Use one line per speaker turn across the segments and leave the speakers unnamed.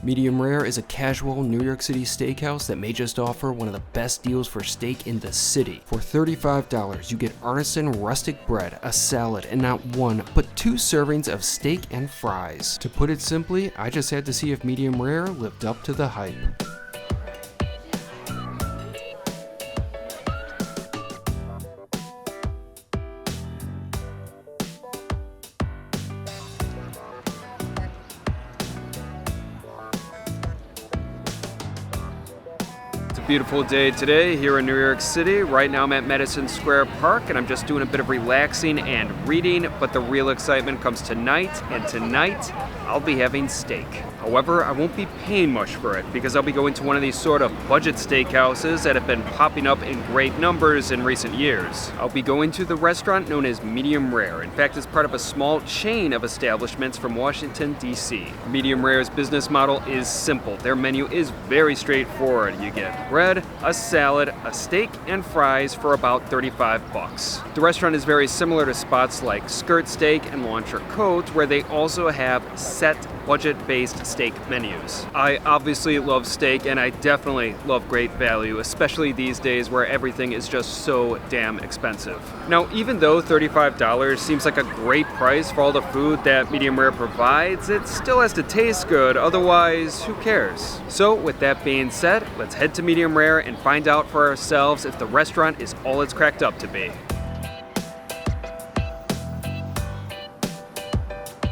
Medium Rare is a casual New York City steakhouse that may just offer one of the best deals for steak in the city. For $35, you get artisan rustic bread, a salad, and not one, but 2 servings of steak and fries. To put it simply, I just had to see if Medium Rare lived up to the hype.
Beautiful day today here in New York City. Right now I'm at Madison Square Park and I'm just doing a bit of relaxing and reading, but the real excitement comes tonight, and tonight I'll be having steak. However, I won't be paying much for it because I'll be going to one of these sort of budget steakhouses that have been popping up in great numbers in recent years. I'll be going to the restaurant known as Medium Rare. In fact, it's part of a small chain of establishments from Washington, D.C. Medium Rare's business model is simple. Their menu is very straightforward. You get bread, a salad, a steak, and fries for about $35. The restaurant is very similar to spots like Skirt Steak and L'Entrecôte, where they also have set budget-based steak menus. I obviously love steak, and I definitely love great value, especially these days where everything is just so damn expensive. Now, even though $35 seems like a great price for all the food that Medium Rare provides, it still has to taste good, otherwise who cares? So with that being said, let's head to Medium Rare and find out for ourselves if the restaurant is all it's cracked up to be.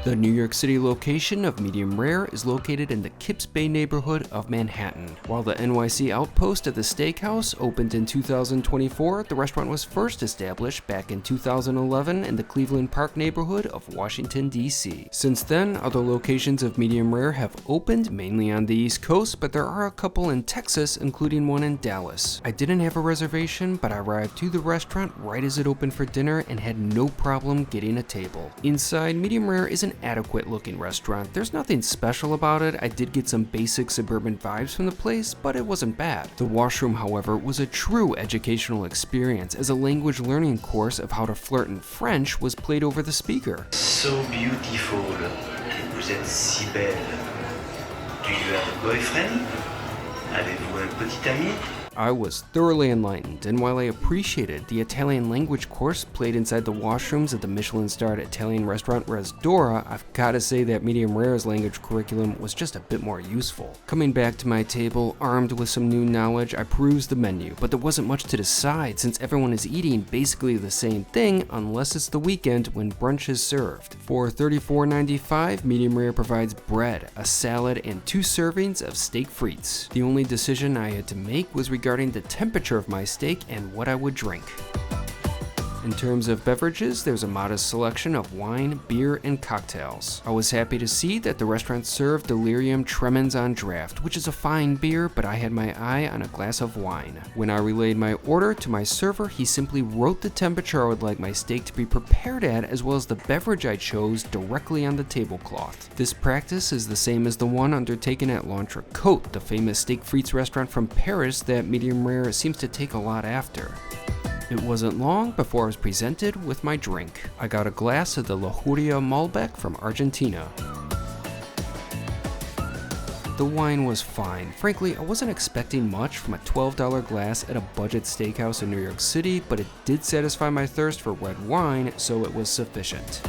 The New York City location of Medium Rare is located in the Kips Bay neighborhood of Manhattan. While the NYC outpost of the steakhouse opened in 2024, the restaurant was first established back in 2011 in the Cleveland Park neighborhood of Washington, D.C. Since then, other locations of Medium Rare have opened, mainly on the East Coast, but there are a couple in Texas, including one in Dallas. I didn't have a reservation, but I arrived to the restaurant right as it opened for dinner and had no problem getting a table. Inside, Medium Rare is an adequate looking restaurant. There's nothing special about it. I did get some basic suburban vibes from the place, but it wasn't bad. The washroom, however, was a true educational experience, as a language learning course of how to flirt in French was played over the speaker.
So beautiful. Vous êtes si belle. Do you have a boyfriend? Avez-vous un petit ami?
I was thoroughly enlightened, and while I appreciated the Italian language course played inside the washrooms at the Michelin-starred Italian restaurant Resdora, I've gotta say that Medium Rare's language curriculum was just a bit more useful. Coming back to my table, armed with some new knowledge, I perused the menu, but there wasn't much to decide since everyone is eating basically the same thing unless it's the weekend when brunch is served. For $34.95, Medium Rare provides bread, a salad, and 2 servings of steak frites. The only decision I had to make was regarding the temperature of my steak and what I would drink. In terms of beverages, there's a modest selection of wine, beer, and cocktails. I was happy to see that the restaurant served Delirium Tremens on draft, which is a fine beer, but I had my eye on a glass of wine. When I relayed my order to my server, he simply wrote the temperature I would like my steak to be prepared at, as well as the beverage I chose, directly on the tablecloth. This practice is the same as the one undertaken at L'Entrecôte, the famous steak frites restaurant from Paris that Medium Rare seems to take a lot after. It wasn't long before I was presented with my drink. I got a glass of the Lujuria Malbec from Argentina. The wine was fine. Frankly, I wasn't expecting much from a $12 glass at a budget steakhouse in New York City, but it did satisfy my thirst for red wine, so it was sufficient.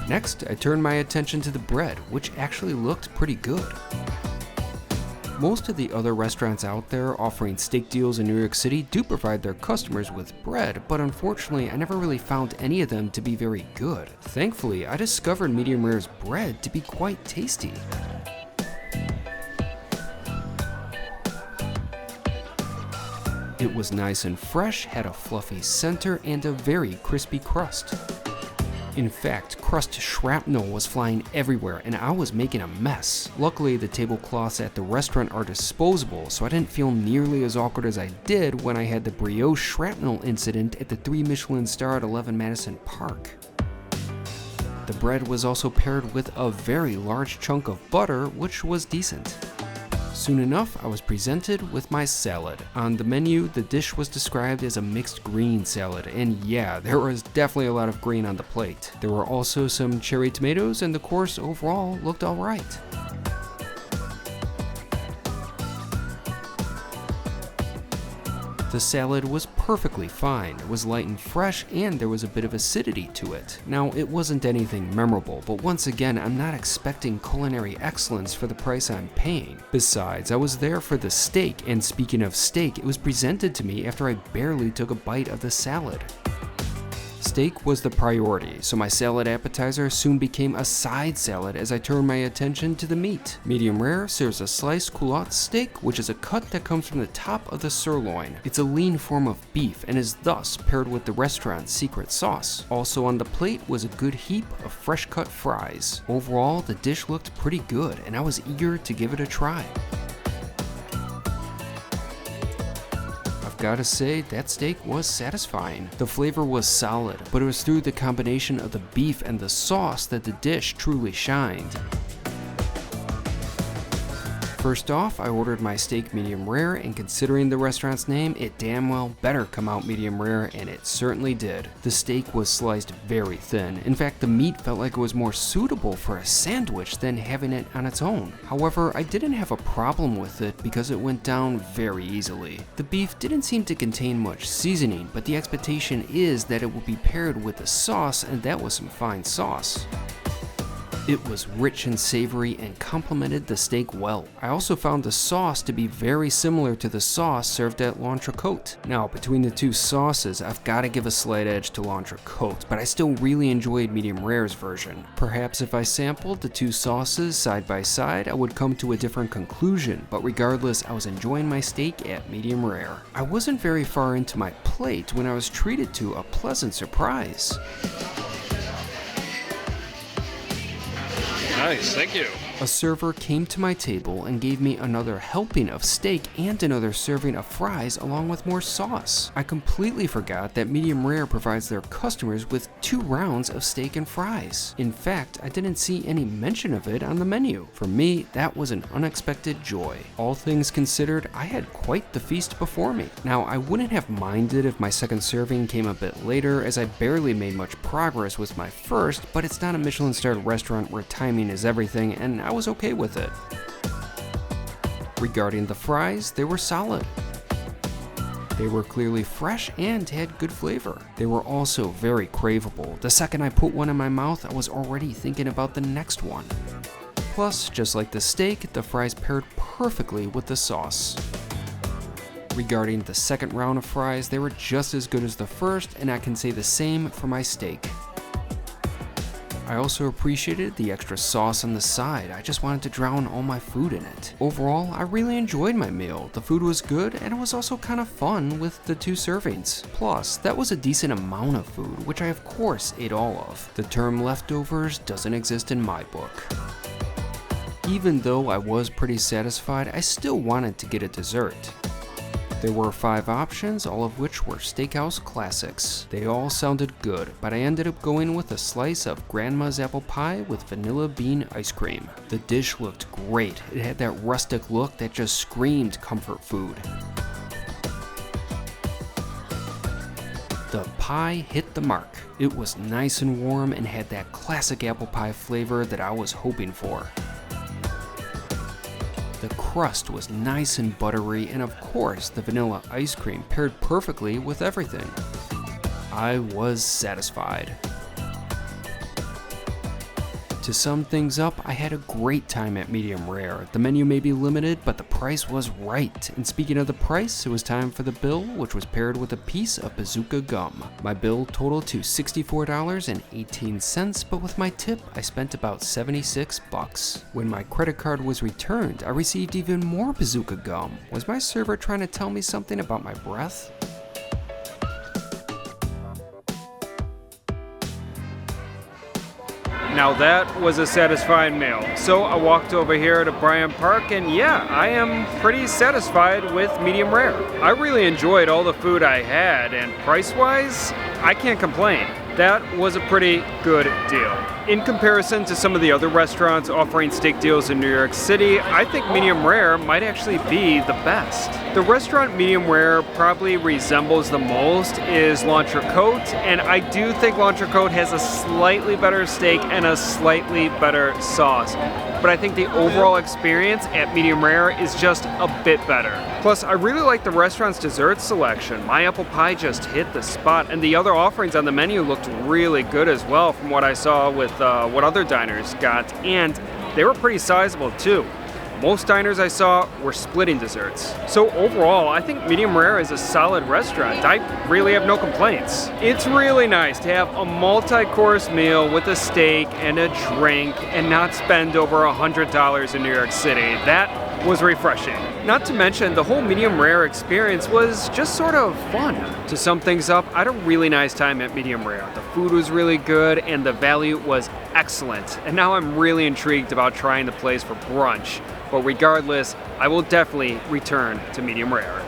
Next, I turned my attention to the bread, which actually looked pretty good. Most of the other restaurants out there offering steak deals in New York City do provide their customers with bread, but unfortunately I never really found any of them to be very good. Thankfully, I discovered Medium Rare's bread to be quite tasty. It was nice and fresh, had a fluffy center, and a very crispy crust. In fact, crust shrapnel was flying everywhere and I was making a mess. Luckily, the tablecloths at the restaurant are disposable, so I didn't feel nearly as awkward as I did when I had the brioche shrapnel incident at the 3 Michelin-starred 11 Madison Park. The bread was also paired with a very large chunk of butter, which was decent. Soon enough, I was presented with my salad. On the menu, the dish was described as a mixed green salad, and yeah, there was definitely a lot of green on the plate. There were also some cherry tomatoes, and the course overall looked alright. The salad was perfectly fine. It was light and fresh, and there was a bit of acidity to it. Now, it wasn't anything memorable, but once again, I'm not expecting culinary excellence for the price I'm paying. Besides, I was there for the steak, and speaking of steak, it was presented to me after I barely took a bite of the salad. Steak was the priority, so my salad appetizer soon became a side salad as I turned my attention to the meat. Medium rare serves a sliced culotte steak, which is a cut that comes from the top of the sirloin. It's a lean form of beef and is thus paired with the restaurant's secret sauce. Also on the plate was a good heap of fresh cut fries. Overall, the dish looked pretty good and I was eager to give it a try. Gotta say, that steak was satisfying. The flavor was solid, but it was through the combination of the beef and the sauce that the dish truly shined. First off, I ordered my steak medium rare, and considering the restaurant's name, it damn well better come out medium rare, and it certainly did. The steak was sliced very thin. In fact, the meat felt like it was more suitable for a sandwich than having it on its own. However, I didn't have a problem with it because it went down very easily. The beef didn't seem to contain much seasoning, but the expectation is that it will be paired with the sauce, and that was some fine sauce. It was rich and savory and complemented the steak well. I also found the sauce to be very similar to the sauce served at L'Entrecôte. Now, between the two sauces, I've got to give a slight edge to L'Entrecôte, but I still really enjoyed medium rare's version. Perhaps if I sampled the two sauces side by side, I would come to a different conclusion, but regardless, I was enjoying my steak at medium rare. I wasn't very far into my plate when I was treated to a pleasant surprise.
Nice, thank you.
A server came to my table and gave me another helping of steak and another serving of fries along with more sauce. I completely forgot that medium rare provides their customers with 2 rounds of steak and fries. In fact, I didn't see any mention of it on the menu. For me, that was an unexpected joy. All things considered, I had quite the feast before me. Now, I wouldn't have minded if my second serving came a bit later, as I barely made much progress with my first, but it's not a Michelin-starred restaurant where timing is everything, and I was okay with it. Regarding the fries, they were solid. They were clearly fresh and had good flavor. They were also very craveable. The second I put one in my mouth, I was already thinking about the next one. Plus, just like the steak, the fries paired perfectly with the sauce. Regarding the second round of fries, they were just as good as the first, and I can say the same for my steak. I also appreciated the extra sauce on the side. I just wanted to drown all my food in it. Overall, I really enjoyed my meal. The food was good, and it was also kind of fun with the 2 servings. Plus, that was a decent amount of food, which I of course ate all of. The term leftovers doesn't exist in my book. Even though I was pretty satisfied, I still wanted to get a dessert. There were 5 options, all of which were steakhouse classics. They all sounded good, but I ended up going with a slice of Grandma's apple pie with vanilla bean ice cream. The dish looked great. It had that rustic look that just screamed comfort food. The pie hit the mark. It was nice and warm and had that classic apple pie flavor that I was hoping for. The crust was nice and buttery, and of course, the vanilla ice cream paired perfectly with everything. I was satisfied. To sum things up, I had a great time at medium rare. The menu may be limited, but the price was right. And speaking of the price, it was time for the bill, which was paired with a piece of bazooka gum. My bill totaled to $64.18, but with my tip, I spent about $76. When my credit card was returned, I received even more bazooka gum. Was my server trying to tell me something about my breath?
Now that was a satisfying meal. So I walked over here to Bryant Park, and yeah, I am pretty satisfied with medium rare. I really enjoyed all the food I had, and price-wise, I can't complain. That was a pretty good deal. In comparison to some of the other restaurants offering steak deals in New York City, I think medium rare might actually be the best. The restaurant medium rare probably resembles the most is L'Entrecôte, and I do think L'Entrecôte has a slightly better steak and a slightly better sauce. But I think the overall experience at medium rare is just a bit better. Plus, I really like the restaurant's dessert selection. My apple pie just hit the spot, and the other offerings on the menu looked really good as well from what I saw with what other diners got, and they were pretty sizable too. Most diners I saw were splitting desserts. So overall, I think medium rare is a solid restaurant. I really have no complaints. It's really nice to have a multi-course meal with a steak and a drink and not spend over $100 in New York City. That was refreshing. Not to mention, the whole medium rare experience was just sort of fun. To sum things up, I had a really nice time at medium rare. The food was really good and the value was excellent. And now I'm really intrigued about trying the place for brunch. But regardless, I will definitely return to medium rare.